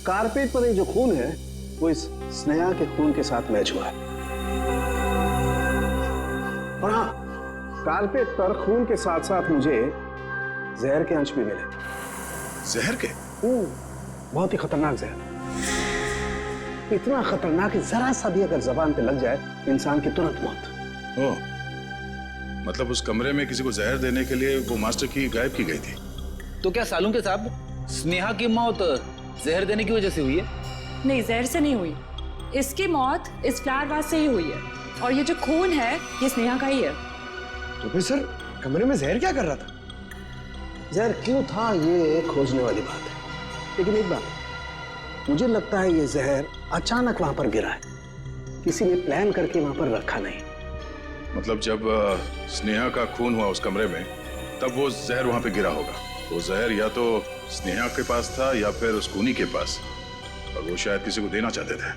Carpet पर ये जो खून है वो इस स्नेहा के खून के साथ मैच हुआ है। और हाँ, कारपेट पर खून के साथ साथ मुझे जहर के अंश भी मिले। जहर के? बहुत ही खतरनाक जहर, इतना खतरनाक कि जरा सा भी अगर जबान पे लग जाए इंसान की तुरंत मौत। ओह, मतलब उस कमरे में किसी को जहर देने के लिए वो मास्टर की गायब की गई थी। तो क्या सालून के साहब स्नेहा की मौत जहर देने की वजह से हुई है? नहीं, जहर से नहीं हुई। इसकी मौत इस फ्लावर वास से ही हुई है और ये जो खून है ये स्नेहा का ही है। तो फिर सर कमरे में जहर क्या कर रहा था? जहर क्यों था ये खोजने वाली बात है, लेकिन एक बात मुझे लगता है ये जहर अचानक वहां पर गिरा है, किसी ने प्लान करके वहां पर रखा नहीं। मतलब जब स्नेहा का खून हुआ उस कमरे में तब वो जहर वहां पे गिरा होगा। वो जहर या तो स्नेहा के पास था या फिर उस खूनी के पास, और वो शायद किसी को देना चाहते थे।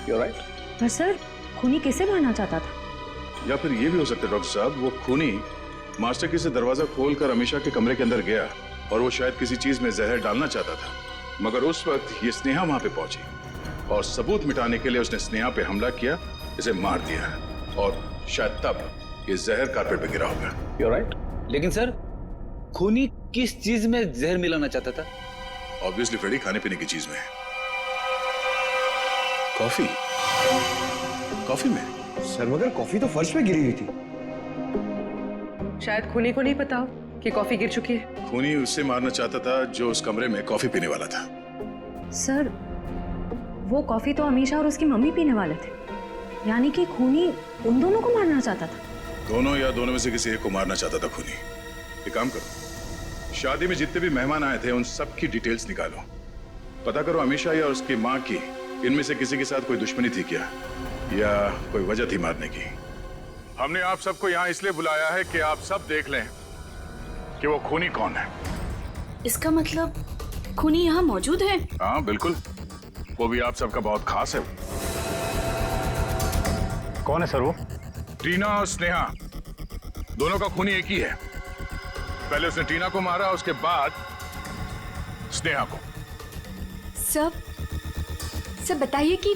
You're right? पर सर खूनी किसे मारना चाहता था? या फिर ये भी हो सकता है डॉक्टर साहब, वो खूनी मास्टर की से दरवाजा खोलकर अमीशा के कमरे के अंदर गया और वो शायद किसी चीज में जहर डालना चाहता था, मगर उस वक्त ये स्नेहा वहां पे पहुंची और सबूत मिटाने के लिए उसने स्नेहा पे हमला किया, इसे मार दिया, और शायद तब ये जहर कारपेट पे गिरा होगा। You're right? लेकिन सर खूनी किस चीज में जहर मिलाना चाहता था? ऑब्वियसली फ्रेडी खाने पीने की चीज में। कॉफी? कॉफी में? सर मगर कॉफी तो फर्श पे गिरी हुई थी। शायद खूनी को नहीं पता हो कि कॉफी गिर चुकी है। खूनी उससे मारना चाहता था जो उस कमरे में कॉफी पीने वाला था। सर वो कॉफी तो अमीशा और उसकी मम्मी पीने वाले थे, यानी कि खूनी उन दोनों को मारना चाहता था। दोनों या दोनों में से किसी एक को मारना चाहता था खूनी। एक काम करो, शादी में जितने भी मेहमान आए थे उन सब की डिटेल्स निकालो, पता करो अमीशा या उसकी माँ की इनमें से किसी के साथ कोई दुश्मनी थी क्या, या कोई वजह थी मारने की। हमने आप सबको यहाँ इसलिए बुलाया है कि आप सब देख लें कि वो खूनी कौन है। इसका मतलब खूनी यहाँ मौजूद है? हाँ बिल्कुल, वो भी आप सबका बहुत खास है। कौन है सर वो? टीना और स्नेहा दोनों का खूनी एक ही है। पहले उसने टीना को मारा, उसके बाद स्नेहा को। सब बताइए कि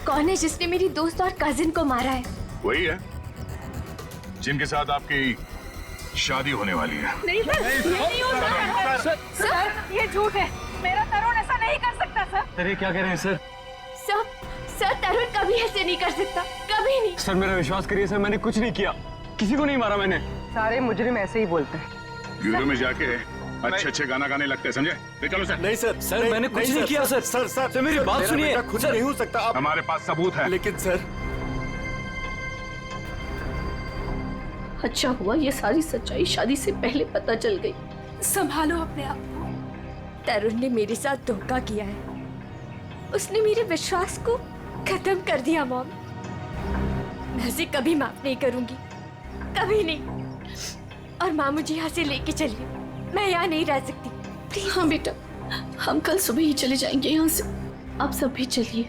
कौन है जिसने मेरी दोस्त और कजिन को मारा है? वही है जिनके साथ आपकी शादी होने वाली है। नहीं सर, ये नहीं हो सकता। सर ये झूठ है, मेरा तरुण ऐसा नहीं कर सकता सर। सर ये क्या कह रहे हैं सर? सर तरुण कभी ऐसे नहीं कर सकता, कभी नहीं। सर मेरा विश्वास करिए सर, मैंने कुछ नहीं किया, किसी को नहीं मारा मैंने। सारे मुजरिम ऐसे ही बोलते हैं। ब्यूरो में जाके अच्छे गाना गाने लगते हैं, समझे? चलो सर। नहीं सर, सर मैंने कुछ नहीं किया सर। सर मेरी बात सुनिए। खुद नहीं हो सकता आप। हमारे पास सबूत है। लेकिन सर अच्छा हुआ ये सारी सच्चाई शादी से पहले पता चल गई। संभालो अपने आप को। तरुण ने मेरे साथ धोखा किया है, उसने मेरे विश्वास को खत्म कर दिया मॉम। मैं उसे कभी माफ नहीं करूंगी, कभी नहीं। और माँ मुझे यहाँ से लेके चलिए, मैं यहाँ नहीं रह सकती। हाँ बेटा, हम कल सुबह ही चले जाएंगे यहाँ से। आप सब भी चलिए,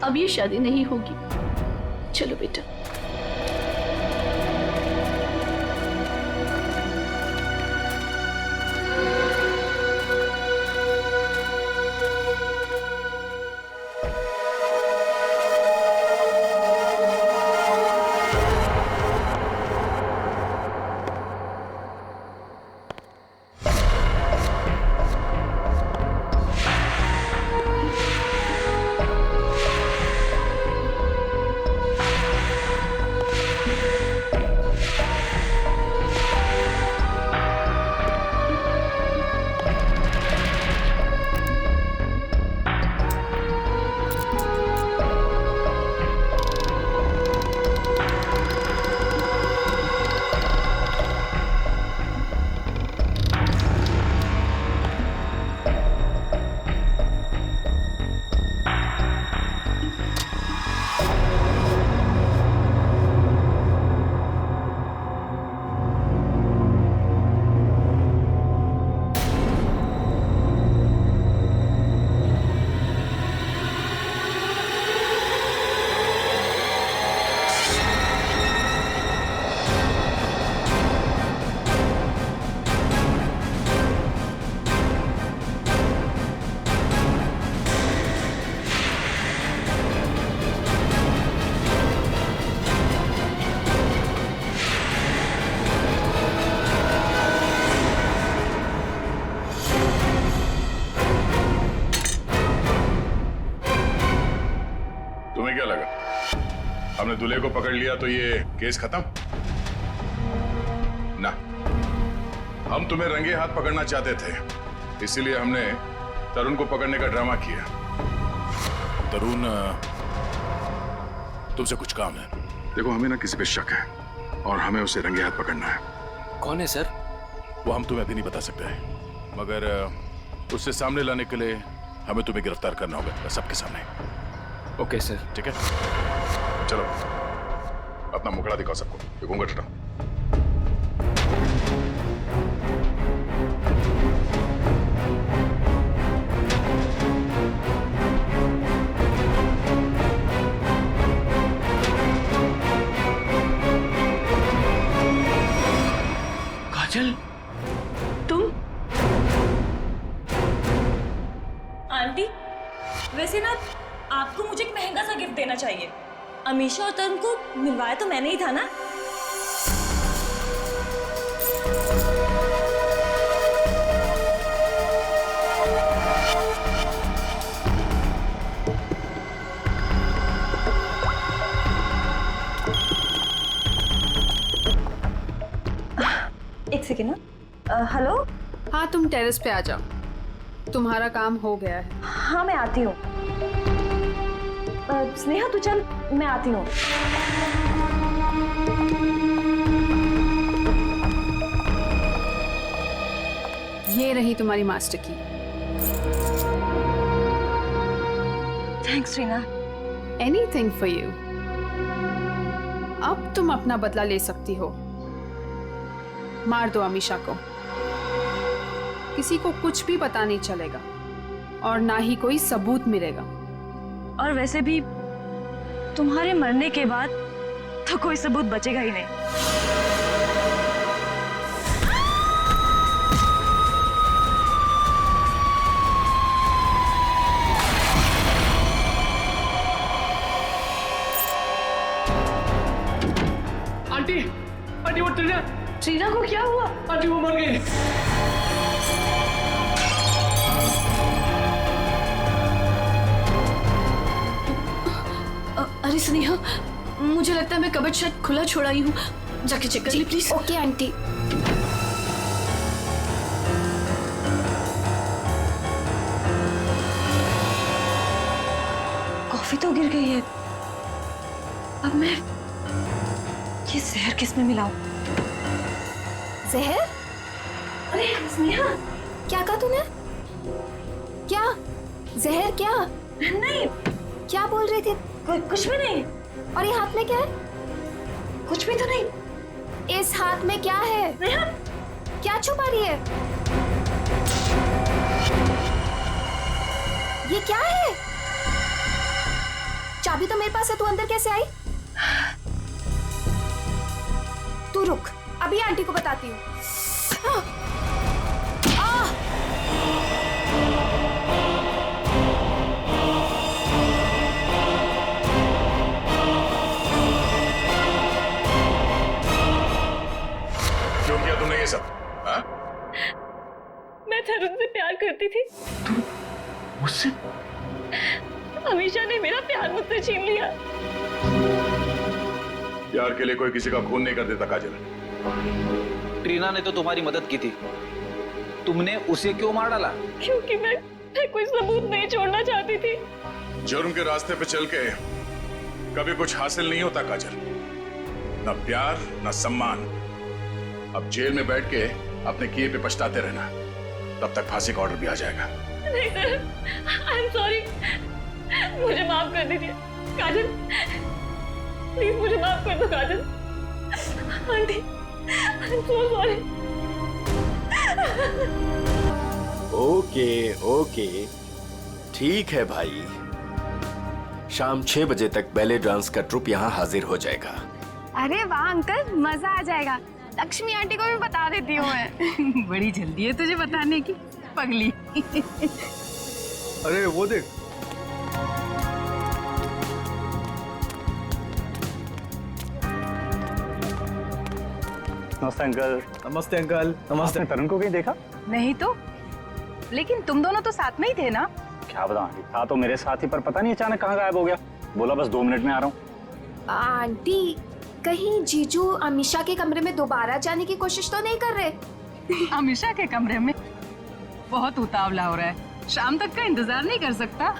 अब ये शादी नहीं होगी। चलो बेटा। हमने दूल्हे को पकड़ लिया तो ये केस खत्म ना। हम तुम्हें रंगे हाथ पकड़ना चाहते थे, इसीलिए हमने तरुण को पकड़ने का ड्रामा किया। तरुण, तुमसे कुछ काम है। देखो, हमें ना किसी पे शक है और हमें उसे रंगे हाथ पकड़ना है। कौन है सर? वो हम तुम्हें अभी नहीं बता सकते हैं, मगर उससे सामने लाने के लिए हमें तुम्हें गिरफ्तार करना होगा सबके सामने। Okay sir. ठीक है, चलो अपना मुखड़ा दिखाओ सबको। ये घूंघट हटाओ। काजल, तुम? आंटी, वैसे ना आपको मुझे एक महंगा सा गिफ्ट देना चाहिए। अमीशा और तरुण को मिलवाया तो मैंने ही था ना। एक सेकेंड ना। हेलो। हाँ, तुम टेरेस पे आ जाओ, तुम्हारा काम हो गया है। हाँ, मैं आती हूँ। स्नेहा तू चल, मैं आती हूँ। ये रही तुम्हारी मास्टर की। Thanks Reena. Anything for you. अब तुम अपना बदला ले सकती हो। मार दो अमीशा को, किसी को कुछ भी पता नहीं चलेगा और ना ही कोई सबूत मिलेगा। और वैसे भी तुम्हारे मरने के बाद तो कोई सबूत बचेगा ही नहीं। आंटी, आंटी वो ट्रीना। ट्रीना को क्या हुआ? आंटी वो मर गई। अरे स्नेहा, मुझे लगता है मैं कबर्ड शायद खुला छोड़ा ही हूँ। जाके चेक कर ली प्लीज। Okay aunty. कॉफी तो गिर गई है। अब मैं ये जहर किस में मिलाऊं? जहर? अरे स्नेहा, क्या कहा तूने? क्या जहर? क्या? नहीं, क्या बोल रही थी? कुछ भी नहीं। और ये हाथ में क्या है? कुछ भी तो नहीं। इस हाथ में क्या है? स्नेहा, क्या छुपा रही है? ये क्या है? चाबी तो मेरे पास है, तू अंदर कैसे आई? तू रुक, अभी आंटी को बताती हूँ। क्यों किया तुमने ये सब? हाँ? मैं तरुण से प्यार करती थी। मुझसे? अमीशा ने मेरा प्यार मुझसे छीन लिया। प्यार के लिए कोई किसी का खून नहीं कर देता काजल। ट्रीना ने तो तुम्हारी मदद की थी, तुमने उसे क्यों मार डाला? क्योंकि मैं कोई सबूत नहीं छोड़ना चाहती थी। जुर्म के रास्ते पे चल के कभी कुछ हासिल नहीं होता काजल, न प्यार न सम्मान। अब जेल में बैठ के अपने किए पे पछताते रहना, तब तक फांसी का ऑर्डर भी आ जाएगा। नहीं सर, आई एम सॉरी, मुझे माफ कर दीजिए काजल, प्लीज मुझे माफ कर दो Kajal. Aunty, I am so sorry. Okay okay, ठीक है भाई। शाम 6 बजे तक बैले डांस का ट्रुप यहाँ हाजिर हो जाएगा। अरे वाह अंकल, मजा आ जाएगा। लक्ष्मी आंटी को भी बता देती हूँ मैं। बड़ी जल्दी है तुझे बताने की, पगली। अरे वो देख, नमस्ते अंकल। नमस्ते अंकल। नमस्ते। तरुण को कहीं देखा? नहीं तो, लेकिन तुम दोनों तो साथ में ही थे ना? क्या बताऊं, था तो मेरे साथ ही, पर पता नहीं अचानक कहाँ गायब हो गया। बोला बस 2 मिनट में आ रहा हूँ। आंटी, कहीं जीजू अमीशा के कमरे में दोबारा जाने की कोशिश तो नहीं कर रहे? अमीशा के कमरे में? बहुत उतावला हो रहा है, शाम तक का इंतजार नहीं कर सकता।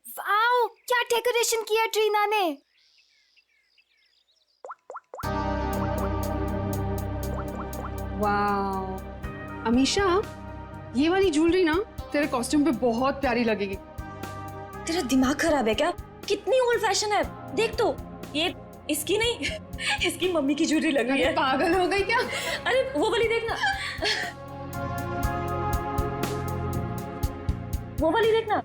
वाओ, क्या डेकोरेशन किया ट्रीना ने। वाओ अमीशा, ये वाली ज्वेलरी ना तेरे कॉस्ट्यूम पे बहुत प्यारी लगेगी। तेरा दिमाग खराब है क्या? कितनी ओल्ड फैशन है, देख तो। ये इसकी नहीं इसकी मम्मी की ज्वेलरी लग रही है। पागल हो गई क्या? अरे वो वाली देखना, वो वाली देखना।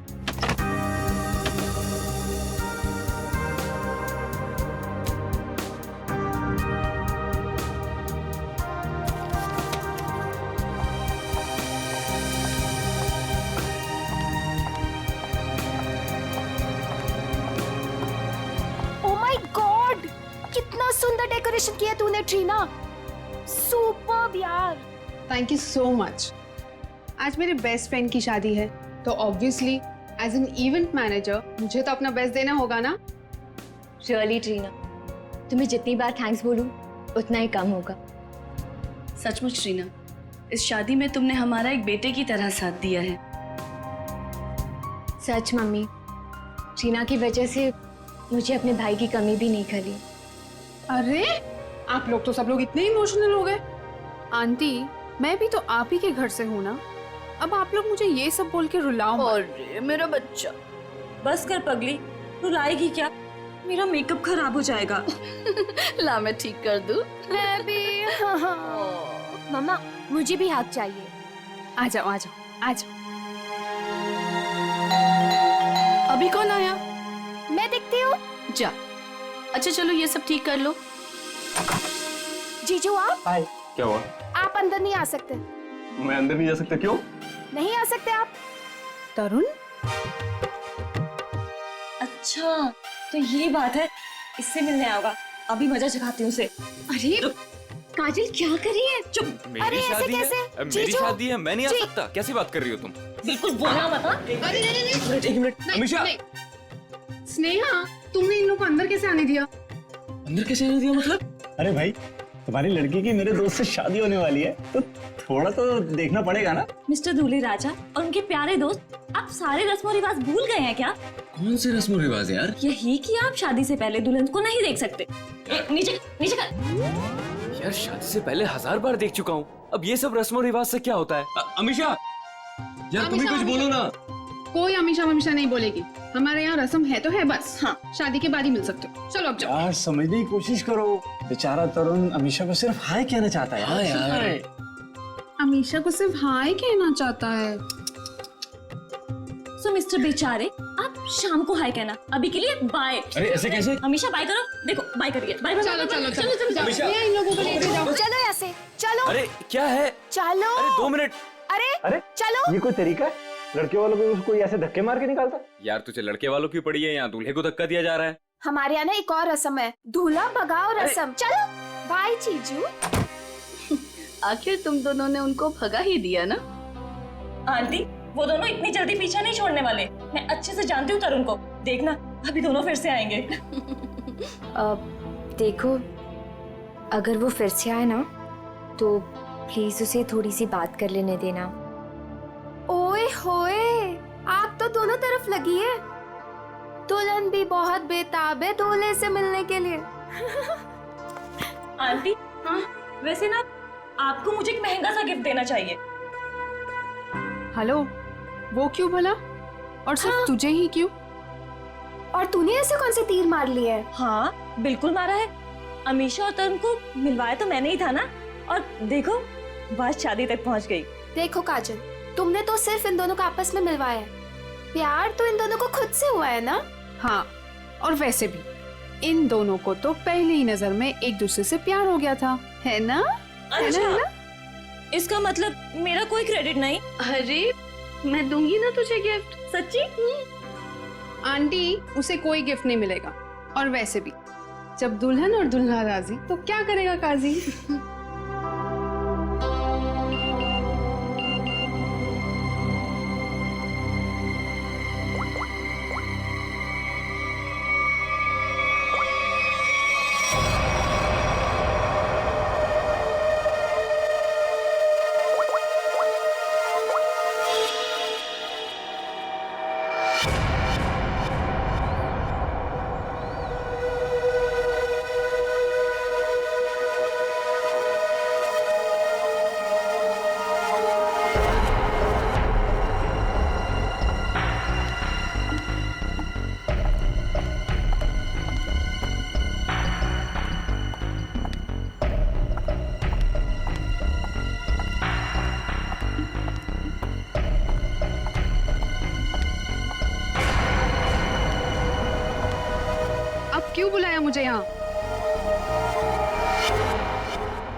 कितना सुंदर डेकोरेशन किया तूने ट्रीना, सुपर्ब यार। Thank you so much. आज मेरे बेस्ट फ्रेंड की शादी है, तो obviously as an event manager मुझे तो अपना बेस्ट देना होगा ना। रियली ट्रीना, तुम्हें जितनी बार थैंक्स बोलूं उतना ही कम होगा। सचमुच ट्रीना, इस शादी में तुमने हमारा एक बेटे की तरह साथ दिया है। सच मम्मी, ट्रीना की वजह से मुझे अपने भाई की कमी भी नहीं खली। अरे आप लोग तो सब लोग इतने इमोशनल हो गए। आंटी, मैं भी तो आप ही के घर से हूँ ना, अब आप लोग मुझे ये सब बोल के रुलाओ मत। अरे मेरा बच्चा, बस कर पगली, रुलाएगी क्या? मेरा मेकअप खराब हो जाएगा। ला मैं ठीक कर दूं। मैं भी। मम्मा, मुझे भी हक चाहिए। आ जाओ आ जाओ आ जाओ। अभी कौन आया? मैं देखती हूँ। जा। अच्छा चलो ये सब ठीक कर लो। जीजू आप? हाय। क्या हुआ? आप अंदर नहीं आ सकते। मैं अंदर नहीं जा सकता, क्यों? नहीं आ सकते आप। तरुण, अच्छा तो ये बात है, इससे मिलने आऊंगा। अभी मजा चखाती हूँ उसे। अरे काजल क्या कर रही है? चुप। अरे ऐसे कैसे? मेरी शादी है, मैं नहीं आ सकता। कैसी बात कर रही हो तुम? बिल्कुल बोला मत। एक मिनट अमीशा। स्नेहा, तुमने इन लोगों को अंदर कैसे आने दिया? अंदर कैसे आने दिया मतलब? अरे भाई, तुम्हारी लड़की की मेरे दोस्त से शादी होने वाली है, तो थोड़ा तो देखना पड़ेगा ना। मिस्टर दूल्हे राजा और उनके प्यारे दोस्त, आप सारे रस्मों रिवाज भूल गए हैं क्या? कौन से रस्मों रिवाज यार? यही कि आप शादी से पहले दुल्हन को नहीं देख सकते। नीचे नीचे कर। यार शादी से पहले 1000 बार देख चुका हूँ, अब ये सब रस्मों रिवाज से क्या होता है? अमीशा, यार तुम ही कुछ बोलो ना। कोई अमीशा वमीशा नहीं बोलेगी। हमारे यहाँ रस्म है तो है बस। हाँ, शादी के बाद ही मिल सकते हो। चलो अब जाओ। यार समझने की कोशिश करो, बेचारा तरुण अमीशा को सिर्फ हाय कहना चाहता है। हाँ यार, अमीशा को सिर्फ हाय कहना चाहता है। सो मिस्टर बेचारे, आप शाम को हाय कहना, अभी के लिए बाय। अरे ऐसे कैसे? हमेशा बाय करो। देखो बाय करिए। बाय। चलो चलो चलो चलो, इन लोगों को लेके जाओ। चलो यहाँ से, चलो। अरे क्या है? चलो। अरे 2 मिनट। अरे चलो। ये कोई तरीका है? लड़के वालों को कोई ऐसे धक्के मार के निकालता? यार तुझे लड़के वालों की पड़ी है, यहाँ दूल्हे को धक्का दिया जा रहा है। हमारे यहाँ ना एक और रस्म है, दूल्हा भगाओ रस्म। चलो बाय जीजू। आखिर तुम दोनों ने उनको भगा ही दिया ना। आंटी, वो दोनों इतनी जल्दी पीछा नहीं छोड़ने वाले। मैं अच्छे से जानती हूँ तरुण को, देखना अभी दोनों फिर से आएंगे। देखो, अगर वो फिर से आए ना तो प्लीज उसे थोड़ी सी बात कर लेने देना। ओए होए, आप तो दोनों तरफ लगी है। दुल्हन भी बहुत बेताब है दूल्हे से मिलने के लिए। आंटी, हाँ वैसे ना आपको मुझे एक महंगा सा गिफ्ट देना चाहिए। हेलो, वो क्यों भला? और सिर्फ हाँ। तुझे ही क्यों? और तूने ऐसे कौन से तीर मार लिए है? हाँ बिल्कुल मारा है। अमीशा और तरुण को मिलवाया तो मैंने ही था ना, और देखो बात शादी तक पहुंच गई। देखो काजल, तुमने तो सिर्फ इन दोनों को आपस में मिलवाया है, प्यार तो इन दोनों को खुद से हुआ है ना। हाँ, और वैसे भी इन दोनों को तो पहली ही नजर में एक दूसरे से प्यार हो गया था, है ना? अच्छा, इसका मतलब मेरा कोई क्रेडिट नहीं? अरे मैं दूंगी ना तुझे गिफ्ट। सच्ची? आंटी, उसे कोई गिफ्ट नहीं मिलेगा। और वैसे भी जब दुल्हन और दुल्हा राजी तो क्या करेगा काजी? क्यों बुलाया मुझे यहाँ?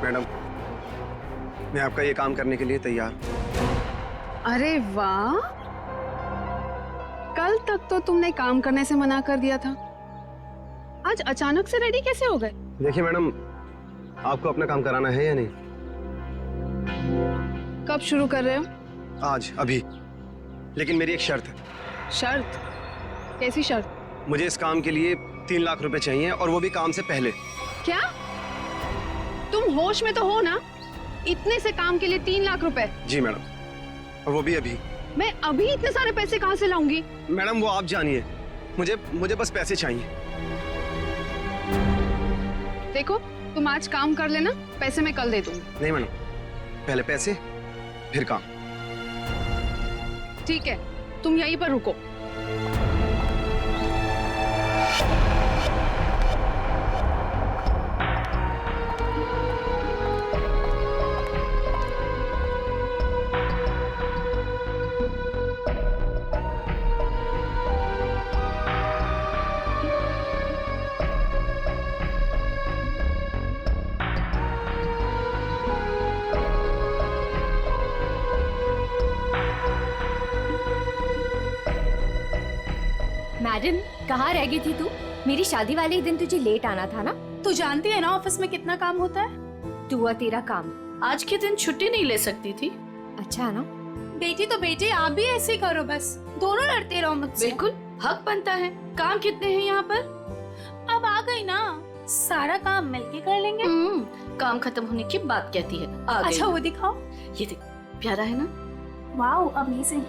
मैडम, मैं आपका ये काम करने के लिए तैयार। अरे वाह, कल तक तो तुमने काम करने से मना कर दिया था, आज अचानक से रेडी कैसे हो गए? देखिए मैडम, आपको अपना काम कराना है या नहीं? कब शुरू कर रहे हो? आज, अभी। लेकिन मेरी एक शर्त है। शर्त? कैसी शर्त? मुझे इस काम के लिए 3 लाख रुपए चाहिए, और वो भी काम से पहले। क्या? तुम होश में तो हो ना? इतने से काम के लिए 3 लाख रुपए? जी मैडम, और वो भी अभी। मैं अभी इतने सारे पैसे कहाँ से लाऊंगी? मैडम वो आप जानिए, मुझे बस पैसे चाहिए। देखो, तुम आज काम कर लेना, पैसे मैं कल दे दूंगी। नहीं मैडम, पहले पैसे फिर काम। ठीक है, तुम यहीं पर रुको। मैडम, कहाँ रह गई थी तू? मेरी शादी वाले दिन तुझे लेट आना था ना? तू जानती है ना ऑफिस में कितना काम होता है। तू और तेरा काम। आज के दिन छुट्टी नहीं ले सकती थी। अच्छा है ना? बेटी तो बेटी, आप भी ऐसे ही करो, बस दोनों लड़ते रहो मुझसे। बिल्कुल हक बनता है। काम कितने हैं यहाँ पर? अब आ गई ना, सारा काम मिलके कर लेंगे। काम खत्म होने की बात कहती है। आ गई। अच्छा वो दिखाओ। ये देख, प्यारा है ना? Wow, amazing.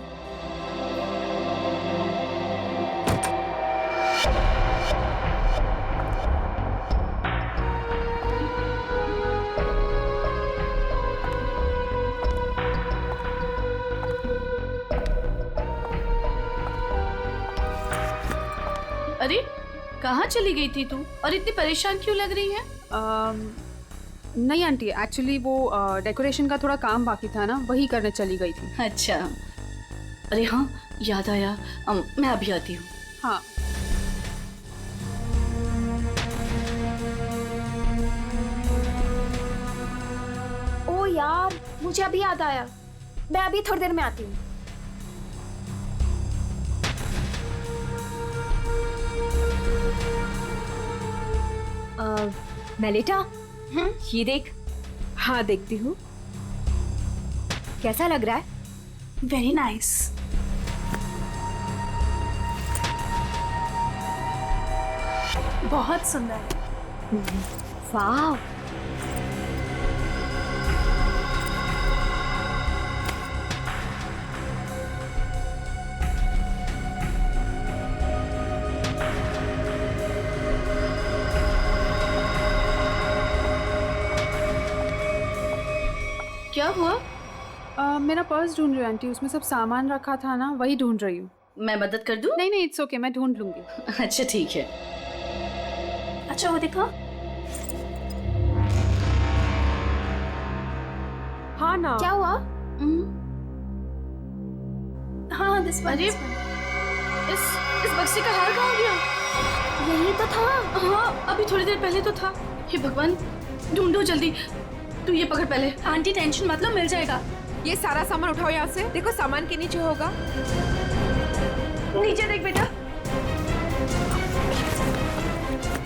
अरे कहाँ चली गई थी तू, और इतनी परेशान क्यों लग रही है? नहीं आंटी, एक्चुअली वो डेकोरेशन का थोड़ा काम बाकी था ना, वही करने चली गई थी। अच्छा, अरे हाँ याद आया, मैं अभी आती हूँ। हाँ। ओ यार, मुझे अभी याद आया, मैं अभी थोड़ी देर में आती हूँ। मेलिटा, ये देख। हाँ देखती हूँ। कैसा लग रहा है? Very nice. बहुत सुंदर है। वाह। क्या हुआ? मेरा पर्स ढूंढ रही हूँ आंटी, उसमें सब सामान रखा था ना, वही ढूंढ रही हूँ। मैं मदद कर दूं? नहीं नहीं, इट्स ओके, मैं ढूंढ लूंगी। अच्छा ठीक है। अच्छा वो दिखा। हाँ ना। क्या हुआ? हाँ दिस वन। अरे इस बक्से का हार कहाँ गया? नहीं तो था। हाँ अभी थोड़ी देर पहले तो था। हे भगवान, ढूंढो जल्दी। तू ये पकड़ पहले। आंटी टेंशन मतलब मिल जाएगा। ये सारा सामान उठाओ यहाँ से। देखो सामान के नीचे होगा। नीचे देख बेटा,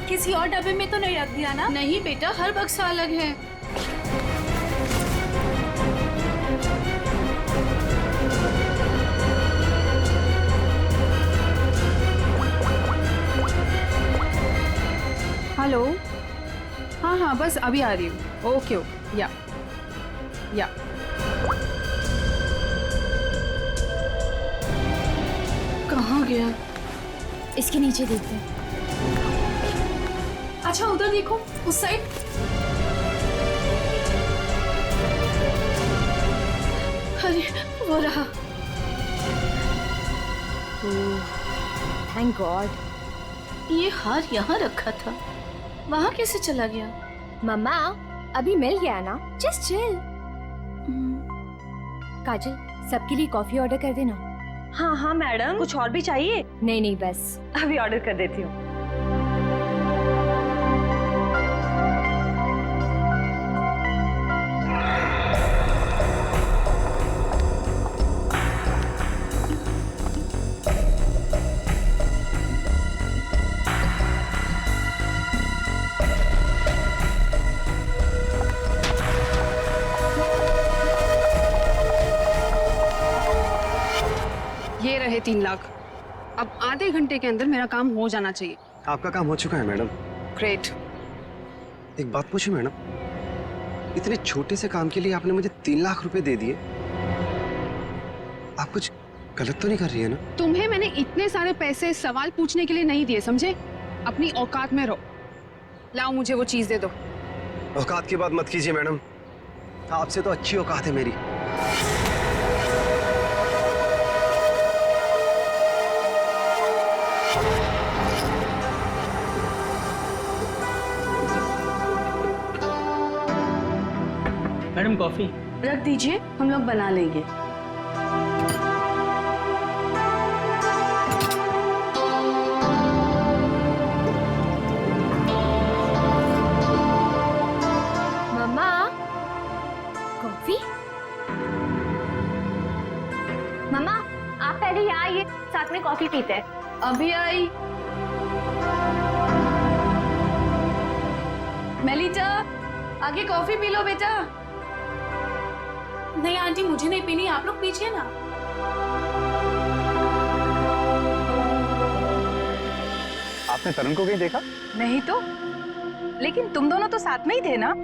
किसी और डब्बे में तो नहीं रख दिया ना? नहीं बेटा, हर बक्सा अलग है। हेलो, हाँ हाँ बस अभी आ रही हूँ। ओके ओके, या कहाँ गया? इसके नीचे देखते हैं। अच्छा उधर देखो, उस साइड। अरे वो रहा। Thank God. ये हार यहाँ रखा था, वहाँ कैसे चला गया? मम्मा अभी मिल गया ना, जस्ट चिल। काजल, सबके लिए कॉफी ऑर्डर कर देना। हाँ हाँ मैडम, कुछ और भी चाहिए? नहीं नहीं बस अभी ऑर्डर कर देती हूँ। ये रहे 3 लाख। अब आधे घंटे के अंदर मेरा काम हो जाना चाहिए। आपका काम हो चुका है मैडम। ग्रेट। एक बात पूछूं मैडम, इतने छोटे से काम के लिए आपने मुझे 3 लाख रुपए दे दिए। आप कुछ गलत तो नहीं कर रही है ना? तुम्हें मैंने इतने सारे पैसे सवाल पूछने के लिए नहीं दिए, समझे? अपनी औकात में रहो। लाओ मुझे वो चीज दे दो। औकात की बात मत कीजिए मैडम, आपसे तो अच्छी औकात है मेरी। मैडम कॉफी रख दीजिए, हम लोग बना लेंगे। मम्मा कॉफी। मम्मा आप पहले यहाँ आइए, साथ में कॉफी पीते हैं। अभी आई। मेलिटा, आगे कॉफी पी लो बेटा। नहीं आंटी, मुझे नहीं पीनी, आप लोग पीजिए ना। आपने तरुण को कहीं देखा? नहीं तो, लेकिन तुम दोनों तो साथ में ही थे ना?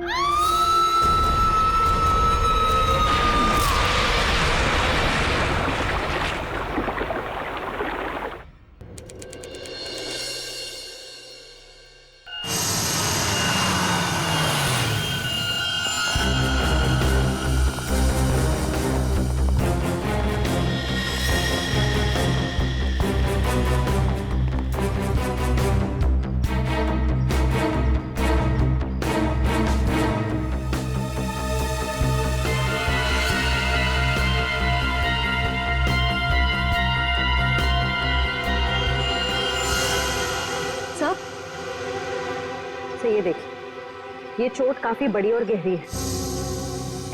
ये देखिए, ये चोट काफी बड़ी और गहरी है।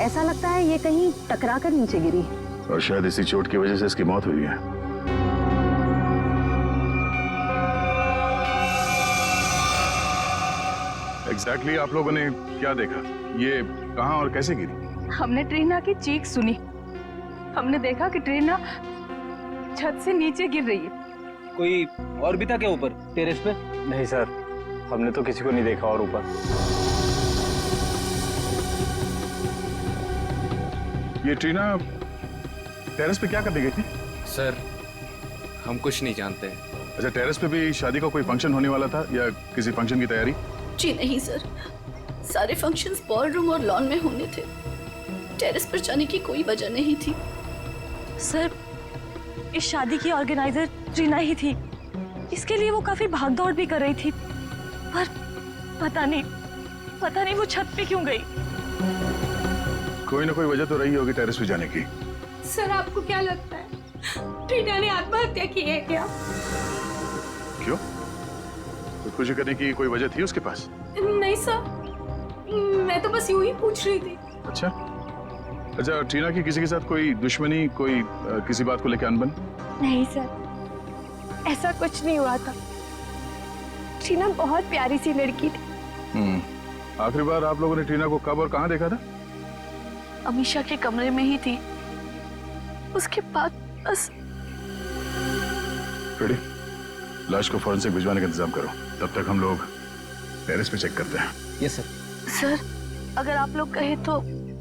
ऐसा लगता है ये कहीं टकरा कर नीचे गिरी और शायद इसी चोट की वजह से इसकी मौत हुई है। एग्जैक्टली आप लोगों ने क्या देखा? ये कहाँ और कैसे गिरी? हमने ट्रीना की चीख सुनी। हमने देखा कि ट्रीना छत से नीचे गिर रही है। कोई और भी था क्या ऊपर टेरेस पे? नहीं सर, हमने तो किसी को नहीं देखा और ऊपर। ये ट्रीना टेरेस पे क्या करने गई थी? सर, हम कुछ नहीं जानते। अच्छा, टेरेस पे भी शादी का कोई फंक्शन होने वाला था या किसी फंक्शन की तैयारी? जी नहीं सर, सारे फंक्शंस बॉलरूम और लॉन में होने थे। टेरेस पर जाने की कोई वजह नहीं थी। सर, इस शादी की ऑर्गेनाइजर ट्रीना ही थी। इसके लिए वो काफी भागदौड़ भी कर रही थी, पर पता नहीं वो छत पे क्यों गई। कोई ना कोई वजह तो रही होगी टेरेस पे जाने की। सर, आपको क्या लगता है ट्रीना ने आत्महत्या की है क्या? क्यों? खुदकुशी करने की कोई वजह थी उसके पास? नहीं सर, मैं तो बस यूं ही पूछ रही थी। अच्छा अच्छा, ट्रीना की किसी के साथ कोई दुश्मनी, कोई किसी बात को लेकर अनबन? नहीं सर, ऐसा कुछ नहीं हुआ था। ट्रीना बहुत प्यारी सी लड़की थी। आखिरी बार आप लोगों ने ट्रीना को कब और कहाँ देखा था? अमीशा के कमरे में ही थी, उसके बाद बस। रेडी, लाश को फॉरेंसिक भिजवाने का इंतजाम करो, तब तक हम लोग टेरेस पे चेक करते हैं। Yes sir. सर, अगर आप लोग कहे तो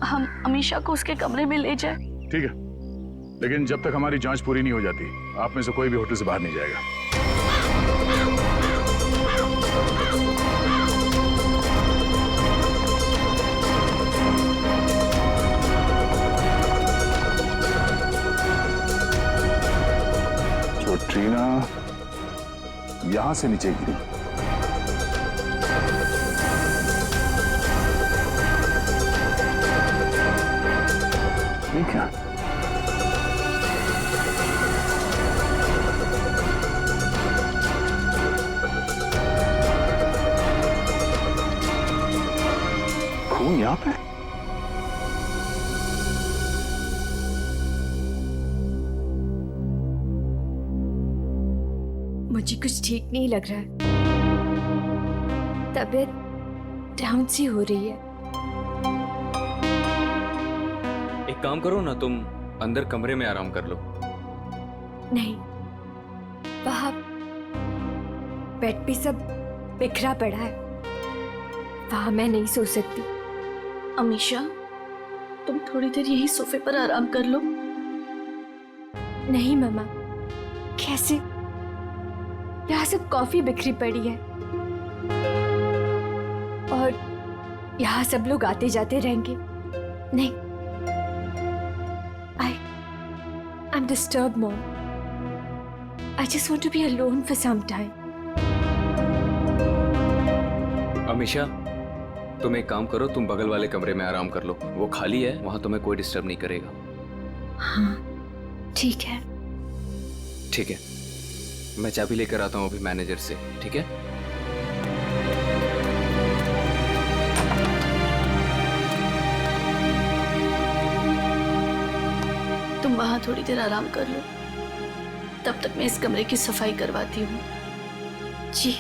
हम अमीशा को उसके कमरे में ले जाए। ठीक है, लेकिन जब तक हमारी जांच पूरी नहीं हो जाती, आप में से कोई भी होटल से बाहर नहीं जाएगा। जो ट्रीना यहां से नीचे गिरी, ठीक है? खून यहाँ पे? मुझे कुछ ठीक नहीं लग रहा है, तबीयत डाउन सी हो रही है। एक काम करो ना, तुम अंदर कमरे में आराम कर लो। नहीं, वहां बेड पे सब बिखरा पड़ा है, वहां मैं नहीं सो सकती। अमीशा, तुम थोड़ी देर यही सोफे पर आराम कर लो। नहीं मम्मा, कैसे? यहाँ सब कॉफी बिखरी पड़ी है और यहाँ सब लोग आते जाते रहेंगे। नहीं, I'm disturbed, Mom. I just want to be alone for some time. Amisha, तुम एक काम करो, तुम बगल वाले कमरे में आराम कर लो, वो खाली है, वहां तुम्हें कोई डिस्टर्ब नहीं करेगा। हाँ, ठीक है। ठीक है, मैं चाबी लेकर आता हूँ अभी मैनेजर से, ठीक है? तुम वहां थोड़ी देर आराम कर लो, तब तक मैं इस कमरे की सफाई करवाती हूँ। जी।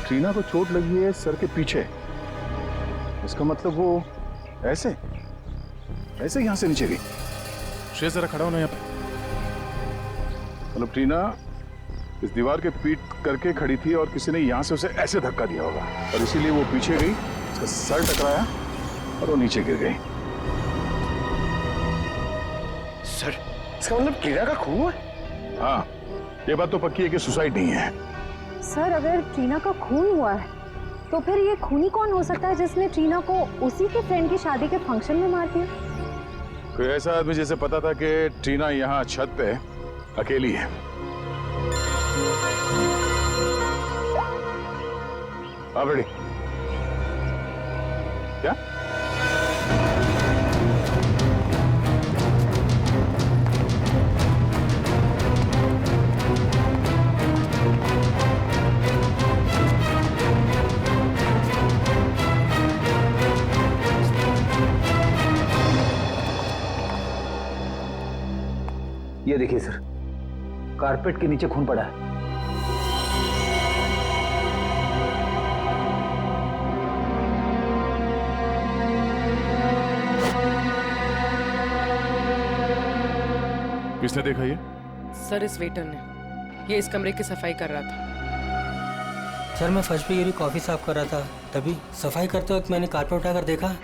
ट्रीना को चोट लगी है सर के पीछे, इसका मतलब वो ऐसे यहां से नीचे गई। श्रेय, जरा खड़ा होना यहाँ पे। मतलब ट्रीना इस दीवार के पीट करके खड़ी थी और किसी ने यहां से उसे ऐसे धक्का दिया होगा और इसीलिए वो पीछे गई, उसका सर टकराया और वो नीचे गिर गई। सर, इसका मतलब ट्रीना का खून हुआ है? हाँ, ये बात तो पक्की है कि सुसाइड नहीं है। सर, अगर ट्रीना का खून हुआ है तो फिर ये खूनी कौन हो सकता है जिसने ट्रीना को उसी के फ्रेंड की शादी के फंक्शन में मार दिया? कोई ऐसा आदमी जिसे पता था कि ट्रीना यहाँ छत पे अकेली है। आप रेडी? क्या? ये देखिए सर, कारपेट के नीचे खून पड़ा है। किसने देखा ये? सर, इस वेटर ने। ये इस कमरे की सफाई कर रहा था। सर, मैं फर्श पे गिरी कॉफ़ी साफ कर रहा था, तभी सफाई करते वक्त मैंने कारपेट उठाकर देखा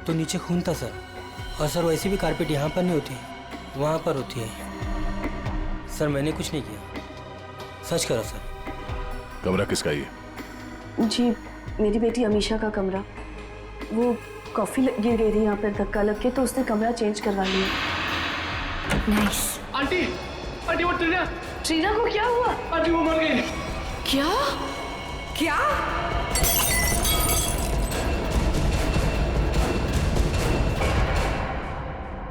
तो नीचे खून था सर। और सर, वैसे भी कारपेट यहाँ पर नहीं होती, वहाँ पर होती है। सर, मैंने कुछ नहीं किया, सच करो सर। कमरा किसका ये? जी, मेरी बेटी अमीशा का कमरा। वो कॉफी गिर गई थी यहाँ पर धक्का लग के, तो उसने कमरा चेंज करवा लिया। नाइस। आंटी, आंटी वो ट्रीना को क्या हुआ? आंटी वो मर गई। क्या? क्या?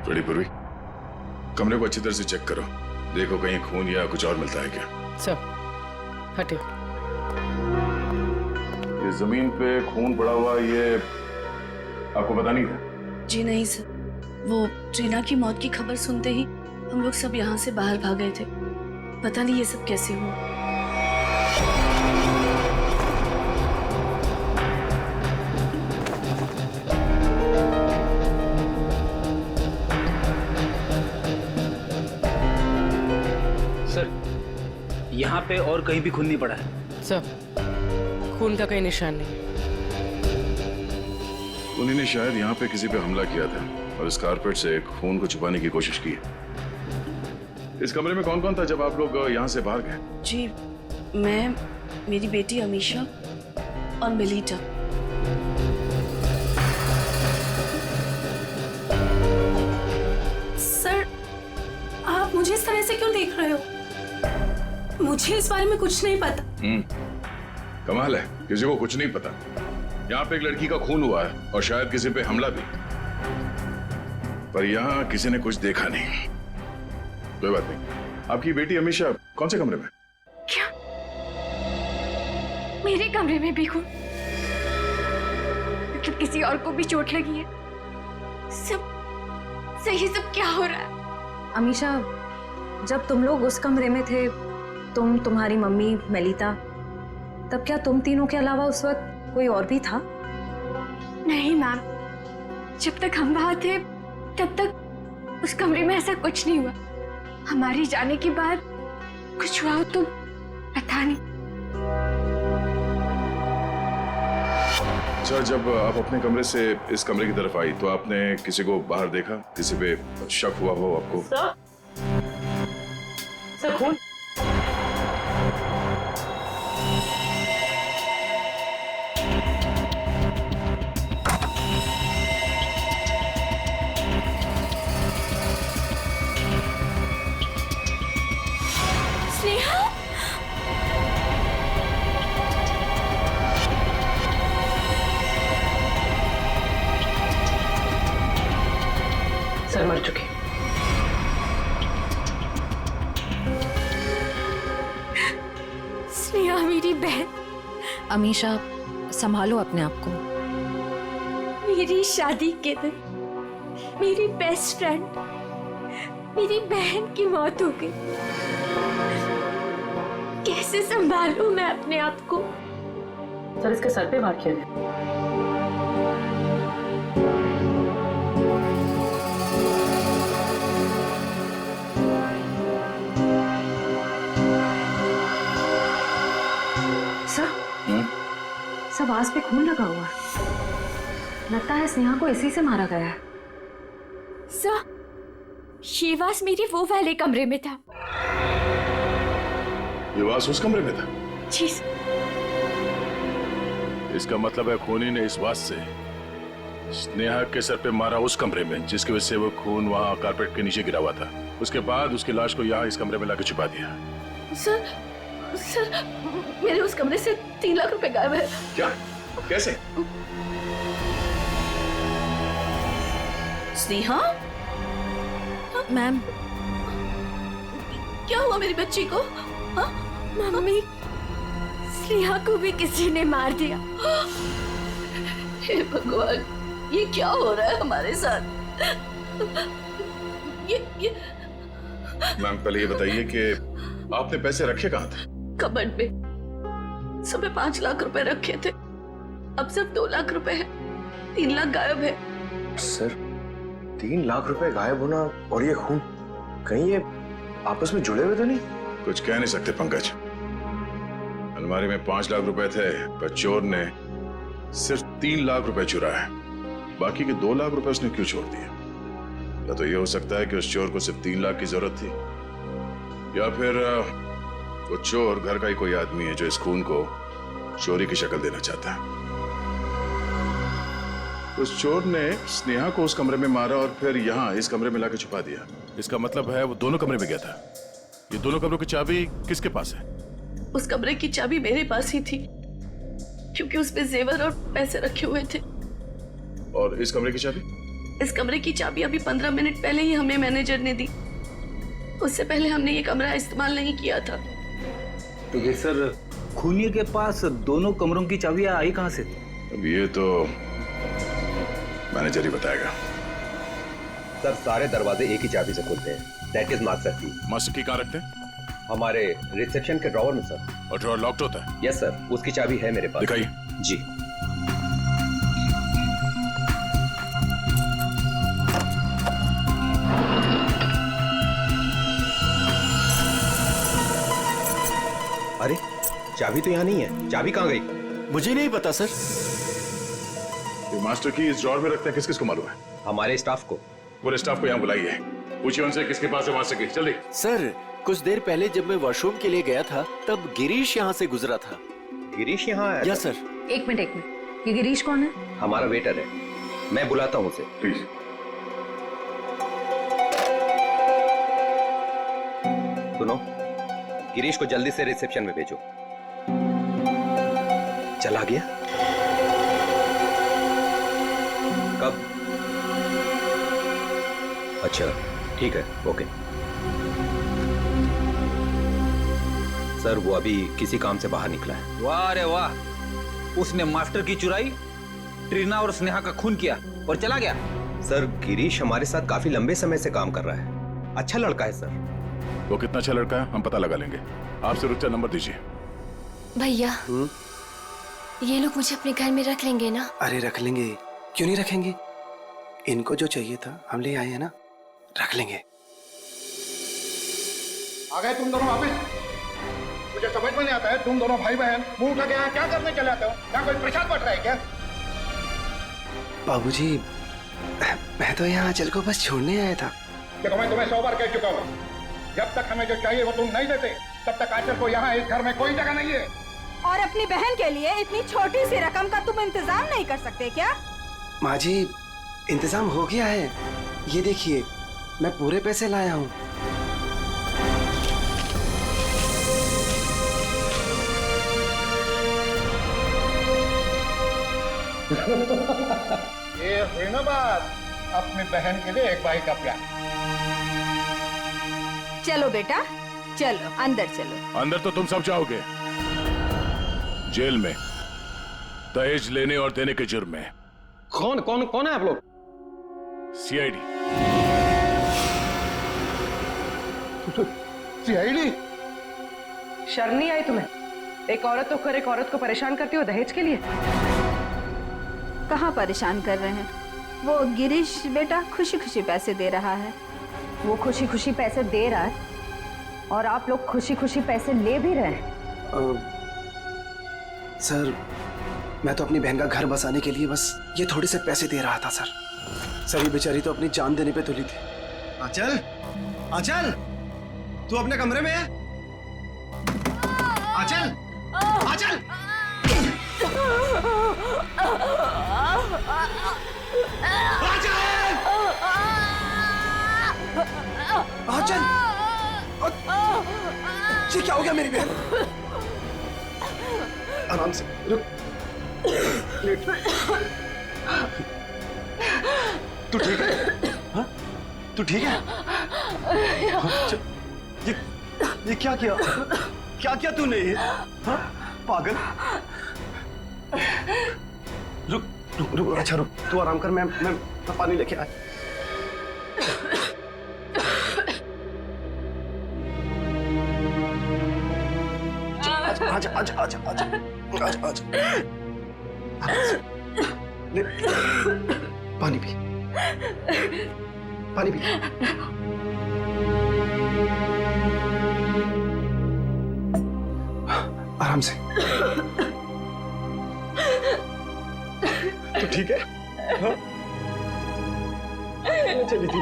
बड़ी पूर्वी, कमरे को अच्छी तरह से चेक करो, देखो कहीं खून या कुछ और मिलता है क्या। सर हटे। ये जमीन पे खून पड़ा हुआ, ये आपको पता नहीं था? जी नहीं सर, वो ट्रीना की मौत की खबर सुनते ही हम लोग सब यहाँ से बाहर भाग गए थे। पता नहीं ये सब कैसे हुआ। सर यहाँ पे और कहीं भी खून नहीं पड़ा है। सर खून का कोई निशान नहीं। उन्होंने शायद यहाँ पे किसी पे हमला किया था और इस कारपेट से खून को छुपाने की कोशिश की। इस कमरे में कौन कौन था जब आप लोग यहाँ से बाहर गए? जी मैं, मेरी बेटी अमीशा और मिलीटा। सर आप मुझे इस तरह से क्यों देख रहे हो? मुझे इस बारे में कुछ नहीं पता। कमाल है, किसी को कुछ नहीं पता। यहाँ पे एक लड़की का खून हुआ है और शायद किसी पे हमला भी, पर यहाँ किसी ने कुछ देखा नहीं। कोई बात नहीं। आपकी बेटी अमीशा कौन से कमरे में? क्या? मेरे कमरे में भी खून? मतलब किसी और को भी चोट लगी है? सब सही, सब क्या हो रहा है? अमीशा, जब तुम लोग उस कमरे में थे, तुम, तुम्हारी मम्मी, मेलिता, तब क्या तुम तीनों के अलावा उस वक्त कोई और भी था? नहीं मैम, जब तक हम वहां थे तब तक उस कमरे में ऐसा कुछ नहीं हुआ। हमारे जाने के बाद कुछ हुआ तो पता नहीं। अच्छा, जब आप अपने कमरे से इस कमरे की तरफ आई तो आपने किसी को बाहर देखा? किसी पे शक हुआ हो आपको? सर खून? सर मर चुके। स्नेहा मेरी बहन। अमीशा, संभालो अपने आप को। मेरी शादी के दिन मेरी बेस्ट फ्रेंड, मेरी बहन की मौत हो गई। कैसे संभालूं मैं अपने आप को? सर इसके सर पे वार किया गया। सब आस पे खून लगा हुआ है। लगता है स्नेहा को इसी से मारा गया है। सर, शेवास मेरे वो वाले कमरे में था। ये वास उस कमरे में था? जी। इसका मतलब है खूनी ने इस वास से स्नेहा के सर पे मारा उस कमरे में, जिसकी वजह से वो खून वहां कारपेट के नीचे गिरा हुआ था। उसके बाद उसकी लाश को यहाँ इस कमरे में लाकर छुपा दिया। सर मेरे उस कमरे से 3 लाख रुपए गायब है। क्या? कैसे? स्नेहा? मैम, क्या हुआ मेरी बच्ची को? हाँ? मम्मी, स्नेहा को भी किसी ने मार दिया। हे भगवान, ये क्या हो रहा है हमारे साथ? ये मैम, पहले ये बताइए कि आपने पैसे रखे कहाँ थे? कबर्ड में। सुबह 5 लाख रुपए रखे थे, अब सिर्फ 2 लाख रुपए है। 3 लाख गायब है। सर, 3 लाख रुपए गायब होना और ये खून, कहीं ये आपस में जुड़े हुए तो नहीं? कुछ कह नहीं सकते पंकज। अलमारी में 5 लाख रुपए थे, पर चोर ने सिर्फ 3 लाख रुपए चुराए। बाकी के 2 लाख रुपए उसने क्यों छोड़ दिए? या तो ये हो सकता है कि उस चोर को सिर्फ 3 लाख की जरूरत थी, या फिर वो चोर घर का ही कोई आदमी है जो इस खून को चोरी की शक्ल देना चाहता है। उस चोर ने स्नेहा को उस कमरे में मारा और फिर यहाँ इस कमरे में लाकर छुपा दिया। इसका मतलब है वो दोनों कमरे में गया था। ये दोनों कमरों की चाबी किसके पास है? उस कमरे की चाबी मेरे पास ही थी, क्योंकि उसमें जेवर और पैसे रखे हुए थे। और इस कमरे की चाबी? इस कमरे की चाबी अभी 15 मिनट पहले ही हमें मैनेजर ने दी। उससे पहले हमने ये कमरा इस्तेमाल नहीं किया था। तो ये सर, खूनी के पास दोनों कमरों की चाबियां आई कहां से? अब ये तो मैनेजर ही बताएगा। सर सारे दरवाजे एक ही चाबी से खुलते हैं। दैट इज मास्टर की। मास्टर की कहाँ रखते हैं? हमारे रिसेप्शन के ड्रॉवर में सर। और ड्रॉवर लॉक्ड होता है? यस सर, उसकी चाबी है मेरे पास। दिखाइए। जी। अरे चाबी तो यहाँ नहीं है, चाबी कहाँ गई? मुझे नहीं पता सर। ये मास्टर की इस ड्रॉवर में रखते हैं, किस किस को मालूम है? हमारे स्टाफ को। पूरे स्टाफ को यहाँ बुलाइए, पूछिए उनसे किसके पास है मास्टर की। जल्दी। सर कुछ देर पहले जब मैं वॉशरूम के लिए गया था तब गिरीश यहाँ से गुजरा था। गिरीश यहाँ आया? Yes sir. एक मिनट, ये गिरीश कौन है? हमारा वेटर है, मैं बुलाता हूँ उसे। प्लीज। सुनो, गिरीश को जल्दी से रिसेप्शन में भेजो। चला गया? कब? अच्छा ठीक है, ओके। सर वो अभी किसी काम से बाहर निकला है। वाह रे वाह, उसने मास्टर की चुराई, ट्रीना और स्नेहा का खून किया और चला गया। सर गिरीश हमारे साथ काफी लंबे समय से काम कर रहा है, अच्छा लड़का है सर। वो कितना अच्छा लड़का है हम पता लगा लेंगे। आप सिर्फ उसका नंबर दीजिए। भैया ये लोग मुझे अपने घर में रख लेंगे ना? अरे रख लेंगे, क्यों नहीं रखेंगे? इनको जो चाहिए था हम ले आए हैं ना, रख लेंगे। आ गए तुम दोनों वापिस? मुझे समझ में नहीं आता है, तुम दोनों भाई बहन मुंह उठा के यहाँ क्या करने चले आते हो? यहाँ कोई प्रसाद बट रहा है क्या? बाबूजी, मैं तो यहाँ आंचल को बस छोड़ने आया था। देखो मैं तुम्हें 100 बार कह चुका हूँ, जब तक हमें जो चाहिए वो तुम नहीं देते तब तक आंचल को यहाँ इस घर में कोई जगह नहीं है। और अपनी बहन के लिए इतनी छोटी सी रकम का तुम इंतजाम नहीं कर सकते क्या? माँ जी, इंतजाम हो गया है, ये देखिए मैं पूरे पैसे लाया हूँ। ये हुई ना बात, अपनी बहन के लिए एक भाई का प्यार। चलो बेटा, चलो अंदर चलो। अंदर तो तुम सब जाओगे, जेल में दहेज लेने और देने के जुर्म में। कौन कौन कौन है आप लोग? सीआईडी। सीआईडी? शर्म नहीं आई तुम्हें? एक औरत तो कर एक औरत को परेशान करती हो दहेज के लिए। कहाँ परेशान कर रहे हैं? वो गिरीश बेटा खुशी खुशी पैसे दे रहा है। वो खुशी खुशी पैसे दे रहा है और आप लोग खुशी खुशी पैसे ले भी रहे हैं। सर मैं तो अपनी बहन का घर बसाने के लिए बस ये थोड़े से पैसे दे रहा था सर। सभी बेचारी तो अपनी जान देने पे तुली थी। आंचल, आंचल, तू अपने कमरे में है? आंचल, आंचल! आंचल! ये क्या हो गया मेरी बहन? आराम से रुक। तू ठीक है? हाँ? तू ठीक है? ये क्या किया? क्या किया तूने? हाँ? पागल। रुक रुक रुक, अच्छा रुक, तू आराम कर, मैं पानी लेके आया। आजा आजा आजा आजा आजा आजा, ले पानी पी, पानी पी। आराम से। तू ठीक है? हाँ? चली थी।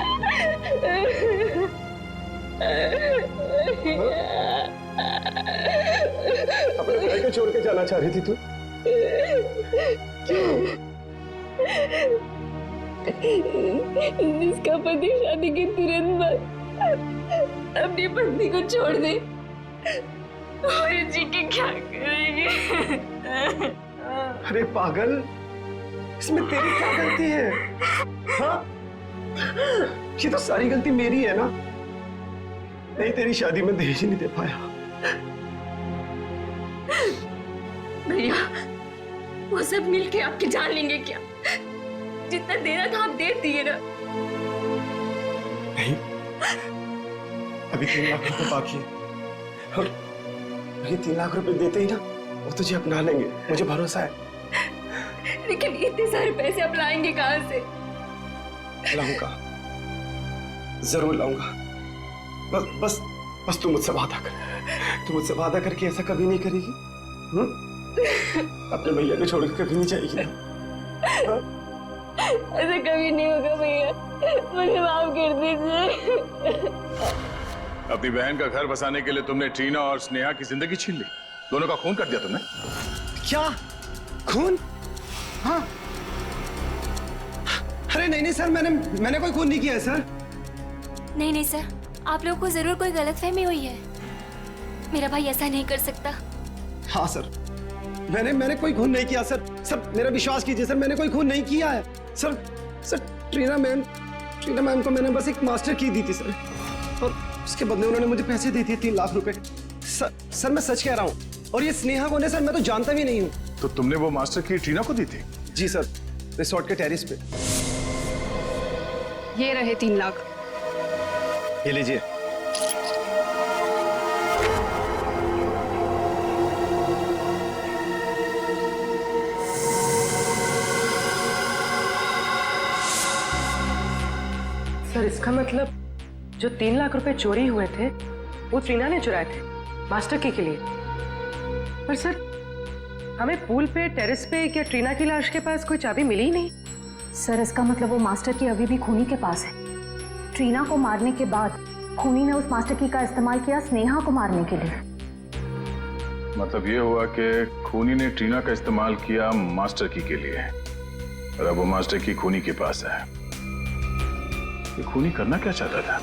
अपने भाई को छोड़ के जाना चाह रही थी तू? क्यों? जिसका पति शादी के तुरंत बाद अपनी पत्नी को छोड़ दे और जी के क्या करेंगे? अरे पागल, इसमें तेरी क्या गलती है? हाँ, ये तो सारी गलती मेरी है ना। नहीं, तेरी शादी में दहेज नहीं दे पाया। भैया, वो सब मिलके आपकी जान लेंगे क्या? जितना देना था आप दे दिए ना। नहीं, अभी 3 लाख रुपए बाकी है और ये 3 लाख रुपए देते ही ना वो तुझे अपना लेंगे, मुझे भरोसा है। लेकिन इतने सारे पैसे आप लाएंगे कहाँ से? लाऊंगा, जरूर लाऊंगा। बस बस बस तू मुझसे वादा कर, तू मुझसे वादा करके ऐसा कभी नहीं करेगी। अपने भैया को छोड़ के कभी नहीं जाएगी ना? ऐसा कभी नहीं होगा भैया, मुझे माफ कर दीजिए। अपनी बहन का घर बसाने के लिए तुमने ट्रीना और स्नेहा की जिंदगी छीन ली, दोनों का खून कर दिया तुमने। क्या खून? हाँ, अरे नहीं नहीं सर, मैंने कोई खून नहीं किया है सर। नहीं नहीं सर, आप लोगों को जरूर कोई गलतफहमी हुई है। मेरा भाई ऐसा नहीं कर सकता। हाँ सर, मैंने कोई खून नहीं किया सर। सर मेरा विश्वास कीजिए सर, मैंने कोई खून नहीं किया है सर। ट्रीना मैम को मैंने बस एक मास्टर की दी थी सर, और उसके बदले उन्होंने मुझे पैसे दे दिए 3 लाख रुपए। सर मैं सच कह रहा हूँ। और ये स्नेहा कौन है सर, मैं तो जानता भी नहीं हूँ। तो तुमने वो मास्टर की ट्रीना को दी थी? जी सर, रिसोर्ट के टेरिस पे। ये रहे 3 लाख। ये लीजिए। सर इसका मतलब जो 3 लाख रुपए चोरी हुए थे वो ट्रीना ने चुराए थे मास्टर की के लिए। पर सर हमें पूल पे, टेरेस पे या ट्रीना की लाश के पास कोई चाबी मिली ही नहीं। सर इसका मतलब वो मास्टर की अभी भी खूनी के पास है। ट्रीना को मारने के बाद खूनी ने उस मास्टर की का इस्तेमाल किया स्नेहा को मारने के लिए। मतलब ये हुआ कि खूनी ने ट्रीना का इस्तेमाल किया मास्टर की के लिए, और अब वो मास्टर की खूनी के पास है। ये खूनी करना क्या चाहता था?